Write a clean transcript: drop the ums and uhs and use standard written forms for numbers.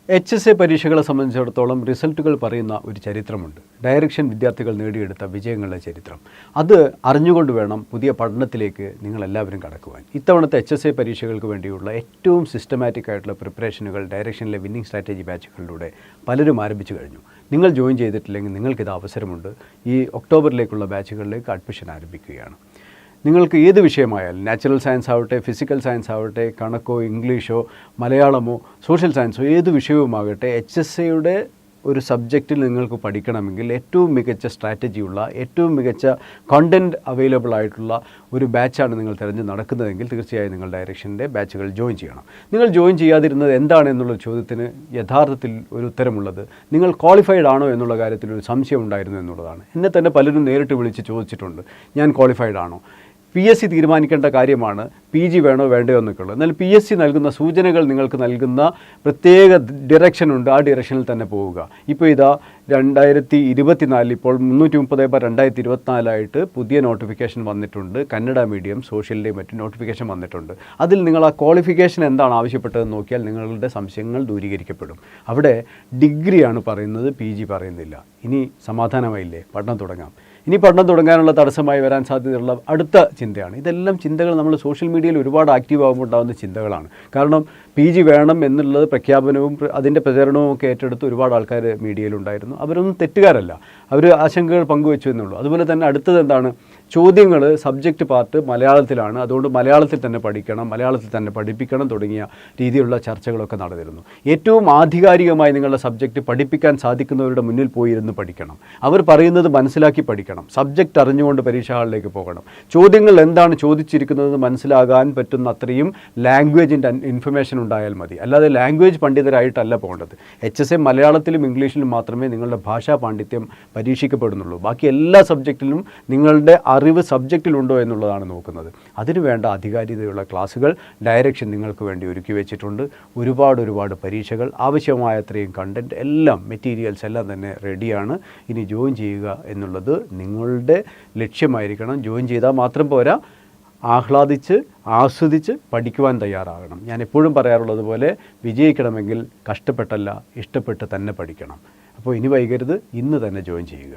HSA പരീക്ഷകളെ സംബന്ധിച്ചിടത്തോളം റിസൾട്ടുകൾ പറയുന്ന ഒരു ചരിത്രമുണ്ട്. ഡയറക്ഷൻ വിദ്യാർത്ഥികൾ നേടിയെടുത്ത വിജയങ്ങളുടെ ചരിത്രം. അത് അറിഞ്ഞുകൊണ്ട് വേണം പുതിയ പഠനത്തിലേക്ക് നിങ്ങളെല്ലാവരും കടക്കുവാൻ. ഇത്തവണത്തെ HSA പരീക്ഷകൾക്ക് വേണ്ടിയുള്ള ഏറ്റവും സിസ്റ്റമാറ്റിക് ആയിട്ടുള്ള പ്രിപ്പറേഷനുകൾ ഡയറക്ഷനിലെ വിന്നിംഗ് സ്ട്രാറ്റജി ബാച്ചുകളിലൂടെ പലരും ആരംഭിച്ചു കഴിഞ്ഞു. നിങ്ങൾ ജോയിൻ ചെയ്തിട്ടില്ലെങ്കിൽ നിങ്ങൾക്കിത് അവസരമുണ്ട്. ഈ ഒക്ടോബറിലേക്കുള്ള ബാച്ചുകളിലേക്ക് അഡ്മിഷൻ ആരംഭിക്കുകയാണ്. നിങ്ങൾക്ക് ഏത് വിഷയമായാലും, നാച്ചുറൽ സയൻസ് ആവട്ടെ, ഫിസിക്കൽ സയൻസ് ആവട്ടെ, കണക്കോ ഇംഗ്ലീഷോ മലയാളമോ സോഷ്യൽ സയൻസോ ഏത് വിഷയവുമാകട്ടെ, HSAയുടെ ഒരു സബ്ജക്റ്റിൽ നിങ്ങൾക്ക് പഠിക്കണമെങ്കിൽ ഏറ്റവും മികച്ച സ്ട്രാറ്റജിയുള്ള, ഏറ്റവും മികച്ച കണ്ടൻറ്റ് അവൈലബിൾ ആയിട്ടുള്ള ഒരു ബാച്ചാണ് നിങ്ങൾ തിരഞ്ഞ് നടക്കുന്നതെങ്കിൽ തീർച്ചയായും നിങ്ങൾ ഡയറക്ഷൻ്റെ ബാച്ചുകൾ ജോയിൻ ചെയ്യണം. നിങ്ങൾ ജോയിൻ ചെയ്യാതിരുന്നത് എന്താണ് എന്നുള്ള ചോദ്യത്തിന് യഥാർത്ഥത്തിൽ ഒരു ഉത്തരമുള്ളത് നിങ്ങൾ ക്വാളിഫൈഡ് ആണോ എന്നുള്ള കാര്യത്തിൽ ഒരു സംശയം ഉണ്ടായിരുന്നു എന്നുള്ളതാണ്. എന്നെ തന്നെ പലരും നേരിട്ട് വിളിച്ച് ചോദിച്ചിട്ടുണ്ട്, ഞാൻ ക്വാളിഫൈഡ് ആണോ. PSC തീരുമാനിക്കേണ്ട കാര്യമാണ് PG വേണോ വേണ്ടയോ എന്നൊക്കെയുള്ളത്. എന്നാൽ PSC നൽകുന്ന സൂചനകൾ നിങ്ങൾക്ക് നൽകുന്ന പ്രത്യേക ഡിറക്ഷനുണ്ട്. ആ ഡിറക്ഷനിൽ തന്നെ പോവുക. ഇപ്പോൾ ഇതാ 2024 ഇപ്പോൾ 330/2024 പുതിയ നോട്ടിഫിക്കേഷൻ വന്നിട്ടുണ്ട്. കന്നഡ മീഡിയം സോഷ്യലിൻ്റെയും മറ്റും നോട്ടിഫിക്കേഷൻ വന്നിട്ടുണ്ട്. അതിൽ നിങ്ങൾ ആ ക്വാളിഫിക്കേഷൻ എന്താണ് ആവശ്യപ്പെട്ടതെന്ന് നോക്കിയാൽ നിങ്ങളുടെ സംശയങ്ങൾ ദൂരീകരിക്കപ്പെടും. അവിടെ ഡിഗ്രിയാണ് പറയുന്നത്, PG പറയുന്നില്ല. ഇനി സമാധാനമായില്ലേ? പഠനം തുടങ്ങാം. ഇനി പഠനം തുടങ്ങാനുള്ള തടസ്സമായി വരാൻ സാധ്യതയുള്ള അടുത്ത ചിന്തയാണ്. ഇതെല്ലാം ചിന്തകൾ നമ്മൾ സോഷ്യൽ മീഡിയയിൽ ഒരുപാട് ആക്റ്റീവ് ആകുമ്പോൾ ഉണ്ടാകുന്ന ചിന്തകളാണ്. കാരണം PG വേണം എന്നുള്ളത് പ്രഖ്യാപനവും അതിൻ്റെ പ്രചരണവും ഒക്കെ ഏറ്റെടുത്ത് ഒരുപാട് ആൾക്കാർ മീഡിയയിലുണ്ടായിരുന്നു. അവരൊന്നും തെറ്റുകാരല്ല, അവർ ആശങ്കകൾ പങ്കുവെച്ചു എന്നുള്ളൂ. അതുപോലെ തന്നെ അടുത്തത് എന്താണ്, ചോദ്യങ്ങൾ സബ്ജക്റ്റ് പാർട്ട് മലയാളത്തിലാണ്, അതുകൊണ്ട് മലയാളത്തിൽ തന്നെ പഠിക്കണം, മലയാളത്തിൽ തന്നെ പഠിപ്പിക്കണം തുടങ്ങിയ രീതിയിലുള്ള ചർച്ചകളൊക്കെ നടന്നിരുന്നു. ഏറ്റവും ആധികാരികമായി നിങ്ങളുടെ സബ്ജക്റ്റ് പഠിപ്പിക്കാൻ സാധിക്കുന്നവരുടെ മുന്നിൽ പോയിരുന്ന് പഠിക്കണം. അവർ പറയുന്നത് മനസ്സിലാക്കി പഠിക്കണം. സബ്ജക്റ്റ് അറിഞ്ഞുകൊണ്ട് പരീക്ഷാ ഹാളിലേക്ക് പോകണം. ചോദ്യങ്ങൾ എന്താണ് ചോദിച്ചിരിക്കുന്നതെന്ന് മനസ്സിലാകാൻ പറ്റുന്ന അത്രയും ലാംഗ്വേജിൻ്റെ ഇൻഫർമേഷൻ ഉണ്ടായാൽ മതി. അല്ലാതെ ലാംഗ്വേജ് പണ്ഡിതരായിട്ടല്ല പോകേണ്ടത്. HSA മലയാളത്തിലും ഇംഗ്ലീഷിലും മാത്രമേ നിങ്ങളുടെ ഭാഷാ പാണ്ഡിത്യം പരീക്ഷിക്കപ്പെടുന്നുള്ളൂ. ബാക്കി എല്ലാ സബ്ജക്റ്റിലും നിങ്ങളുടെ അറിവ് സബ്ജക്റ്റിലുണ്ടോ എന്നുള്ളതാണ് നോക്കുന്നത്. അതിനുവേണ്ട ആധികാരികതയുള്ള ക്ലാസ്സുകൾ ഡയറക്ഷൻ നിങ്ങൾക്ക് വേണ്ടി ഒരുക്കി വെച്ചിട്ടുണ്ട്. ഒരുപാട് പരീക്ഷകൾ, ആവശ്യമായത്രയും കണ്ടൻറ്റ് എല്ലാം, മെറ്റീരിയൽസ് എല്ലാം തന്നെ റെഡിയാണ്. ഇനി ജോയിൻ ചെയ്യുക എന്നുള്ളത് നിങ്ങളുടെ ലക്ഷ്യമായിരിക്കണം. ജോയിൻ ചെയ്താൽ മാത്രം പോരാ, ആഹ്ലാദിച്ച് ആസ്വദിച്ച് പഠിക്കുവാൻ തയ്യാറാകണം. ഞാൻ എപ്പോഴും പറയാറുള്ളത് പോലെ വിജയിക്കണമെങ്കിൽ കഷ്ടപ്പെട്ടല്ല, ഇഷ്ടപ്പെട്ട് തന്നെ പഠിക്കണം. അപ്പോൾ ഇനി വൈകരുത്, ഇന്ന് തന്നെ ജോയിൻ ചെയ്യുക.